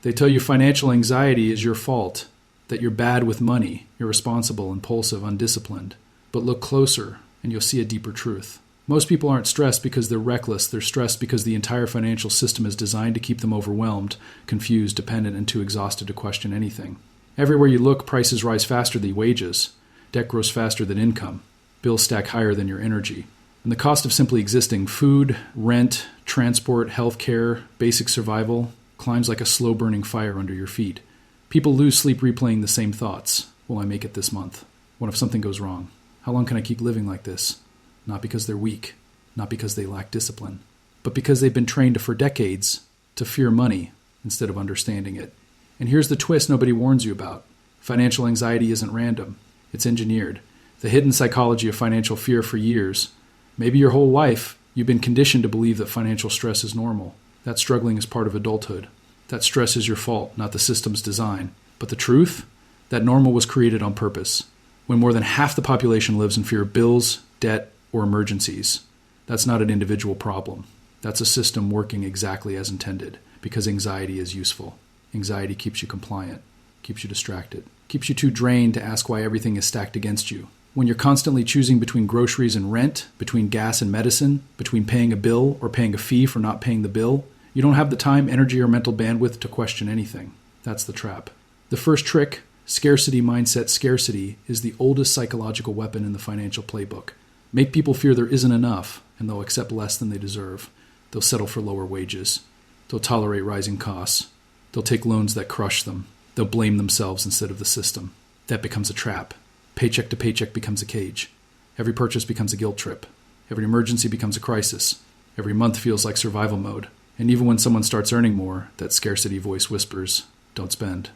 They tell you financial anxiety is your fault, that you're bad with money, irresponsible, impulsive, undisciplined. But look closer, and you'll see a deeper truth. Most people aren't stressed because they're reckless. They're stressed because the entire financial system is designed to keep them overwhelmed, confused, dependent, and too exhausted to question anything. Everywhere you look, prices rise faster than wages. Debt grows faster than income. Bills stack higher than your energy. And the cost of simply existing, food, rent, transport, healthcare, basic survival, climbs like a slow-burning fire under your feet. People lose sleep replaying the same thoughts. Will I make it this month? What if something goes wrong? How long can I keep living like this? Not because they're weak, not because they lack discipline, but because they've been trained for decades to fear money instead of understanding it. And here's the twist nobody warns you about. Financial anxiety isn't random. It's engineered. The hidden psychology of financial fear for years. Maybe your whole life, you've been conditioned to believe that financial stress is normal. That struggling is part of adulthood. That stress is your fault, not the system's design. But the truth? That normal was created on purpose. When more than half the population lives in fear of bills, debt, or emergencies, that's not an individual problem. That's a system working exactly as intended, because anxiety is useful. Anxiety keeps you compliant, keeps you distracted, keeps you too drained to ask why everything is stacked against you. When you're constantly choosing between groceries and rent, between gas and medicine, between paying a bill or paying a fee for not paying the bill, you don't have the time, energy, or mental bandwidth to question anything. That's the trap. The first trick, scarcity mindset scarcity, is the oldest psychological weapon in the financial playbook. Make people fear there isn't enough, and they'll accept less than they deserve. They'll settle for lower wages. They'll tolerate rising costs. They'll take loans that crush them. They'll blame themselves instead of the system. That becomes a trap. Paycheck to paycheck becomes a cage. Every purchase becomes a guilt trip. Every emergency becomes a crisis. Every month feels like survival mode. And even when someone starts earning more, that scarcity voice whispers, don't spend,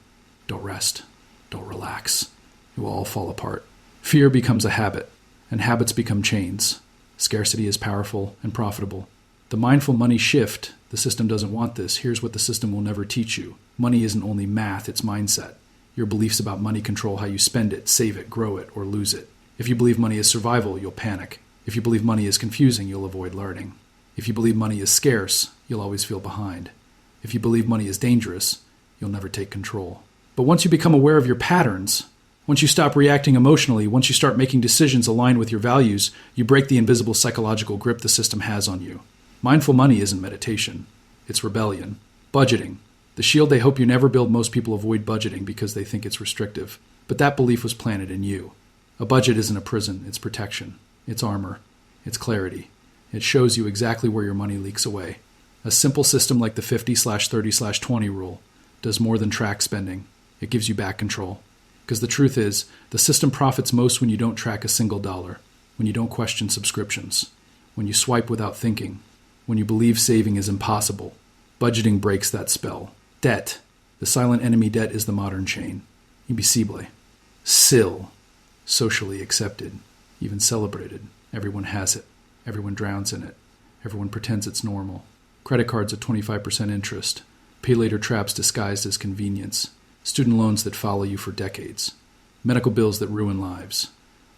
don't rest, don't relax. It will all fall apart. Fear becomes a habit, and habits become chains. Scarcity is powerful and profitable. The mindful money shift, the system doesn't want this. Here's what the system will never teach you. Money isn't only math, it's mindset. Your beliefs about money control how you spend it, save it, grow it, or lose it. If you believe money is survival, you'll panic. If you believe money is confusing, you'll avoid learning. If you believe money is scarce, you'll always feel behind. If you believe money is dangerous, you'll never take control. But once you become aware of your patterns, once you stop reacting emotionally, once you start making decisions aligned with your values, you break the invisible psychological grip the system has on you. Mindful money isn't meditation. It's rebellion. Budgeting. The shield they hope you never build. Most people avoid budgeting because they think it's restrictive. But that belief was planted in you. A budget isn't a prison. It's protection. It's armor. It's clarity. It shows you exactly where your money leaks away. A simple system like the 50/30/20 rule does more than track spending. It gives you back control. Because the truth is, the system profits most when you don't track a single dollar, when you don't question subscriptions, when you swipe without thinking, when you believe saving is impossible. Budgeting breaks that spell. Debt. The silent enemy debt is the modern chain. Invisible. Still. Socially accepted. Even celebrated. Everyone has it. Everyone drowns in it. Everyone pretends it's normal. Credit cards at 25% interest. Pay later traps disguised as convenience. Student loans that follow you for decades. Medical bills that ruin lives.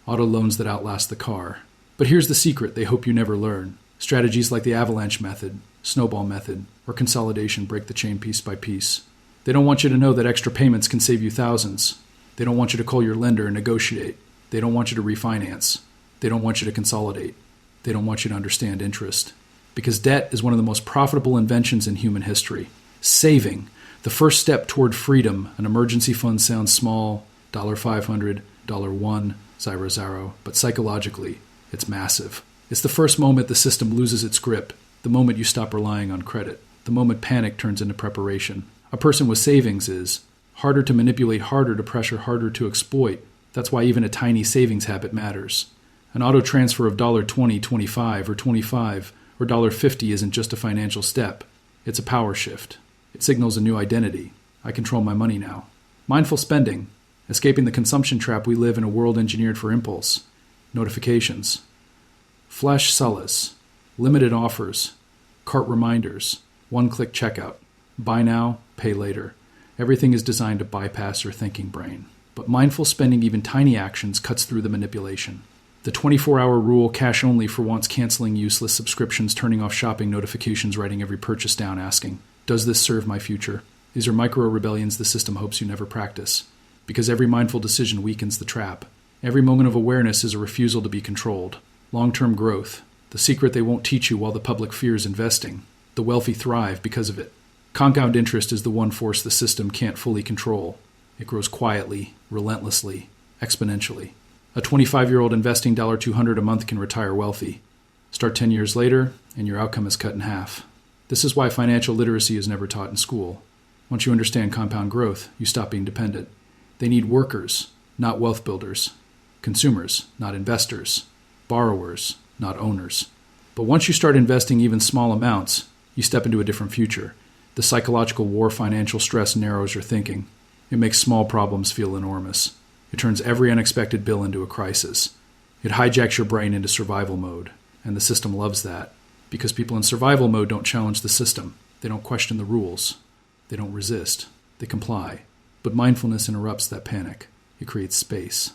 Auto loans that outlast the car. But here's the secret they hope you never learn. Strategies like the avalanche method, snowball method, or consolidation break the chain piece by piece. They don't want you to know that extra payments can save you thousands. They don't want you to call your lender and negotiate. They don't want you to refinance. They don't want you to consolidate. They don't want you to understand interest. Because debt is one of the most profitable inventions in human history. Saving, the first step toward freedom. An emergency fund sounds small, $500, $1, $0, but psychologically, it's massive. It's the first moment the system loses its grip, the moment you stop relying on credit, the moment panic turns into preparation. A person with savings is harder to manipulate, harder to pressure, harder to exploit. That's why even a tiny savings habit matters. An auto transfer of $20, $25, or $25, or $50 isn't just a financial step. It's a power shift. It signals a new identity. I control my money now. Mindful spending. Escaping the consumption trap we live in a world engineered for impulse. Notifications. Flash solace. Limited offers. Cart reminders. One-click checkout. Buy now, pay later. Everything is designed to bypass your thinking brain. But mindful spending, even tiny actions, cuts through the manipulation. The 24-hour rule, cash only for once, canceling useless subscriptions, turning off shopping notifications, writing every purchase down, asking, does this serve my future? These are micro-rebellions the system hopes you never practice, because every mindful decision weakens the trap. Every moment of awareness is a refusal to be controlled. Long-term growth, the secret they won't teach you while the public fears investing. The wealthy thrive because of it. Compound interest is the one force the system can't fully control. It grows quietly, relentlessly, exponentially. A 25-year-old investing $200 a month can retire wealthy. Start 10 years later, and your outcome is cut in half. This is why financial literacy is never taught in school. Once you understand compound growth, you stop being dependent. They need workers, not wealth builders. Consumers, not investors. Borrowers, not owners. But once you start investing even small amounts, you step into a different future. The psychological war financial stress narrows your thinking. It makes small problems feel enormous. It turns every unexpected bill into a crisis. It hijacks your brain into survival mode, and the system loves that, because people in survival mode don't challenge the system. They don't question the rules. They don't resist. They comply. But mindfulness interrupts that panic. It creates space.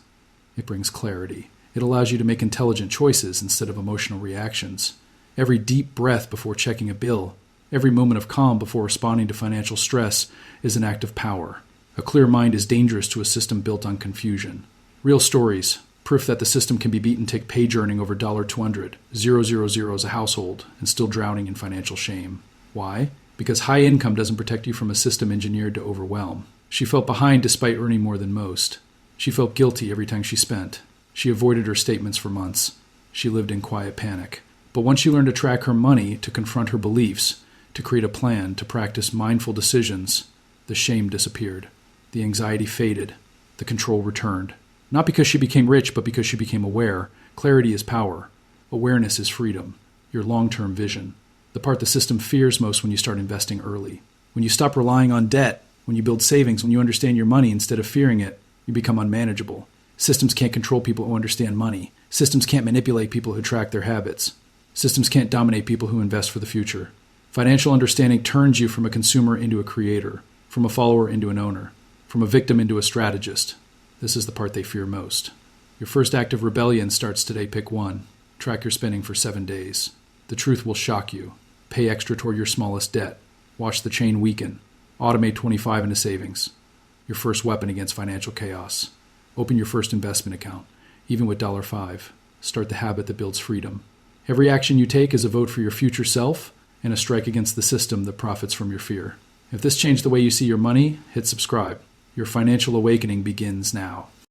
It brings clarity. It allows you to make intelligent choices instead of emotional reactions. Every deep breath before checking a bill, every moment of calm before responding to financial stress is an act of power. A clear mind is dangerous to a system built on confusion. Real stories, proof that the system can be beaten, take page earning over $200, 000 as a household, and still drowning in financial shame. Why? Because high income doesn't protect you from a system engineered to overwhelm. She felt behind despite earning more than most. She felt guilty every time she spent. She avoided her statements for months. She lived in quiet panic. But once she learned to track her money, to confront her beliefs, to create a plan, to practice mindful decisions, the shame disappeared. The anxiety faded. The control returned. Not because she became rich, but because she became aware. Clarity is power. Awareness is freedom. Your long-term vision. The part the system fears most when you start investing early. When you stop relying on debt, when you build savings, when you understand your money instead of fearing it, you become unmanageable. Systems can't control people who understand money. Systems can't manipulate people who track their habits. Systems can't dominate people who invest for the future. Financial understanding turns you from a consumer into a creator, from a follower into an owner, from a victim into a strategist. This is the part they fear most. Your first act of rebellion starts today. Pick one. Track your spending for 7 days. The truth will shock you. Pay extra toward your smallest debt. Watch the chain weaken. Automate 25 into savings. Your first weapon against financial chaos. Open your first investment account, even with $5. Start the habit that builds freedom. Every action you take is a vote for your future self and a strike against the system that profits from your fear. If this changed the way you see your money, hit subscribe. Your financial awakening begins now.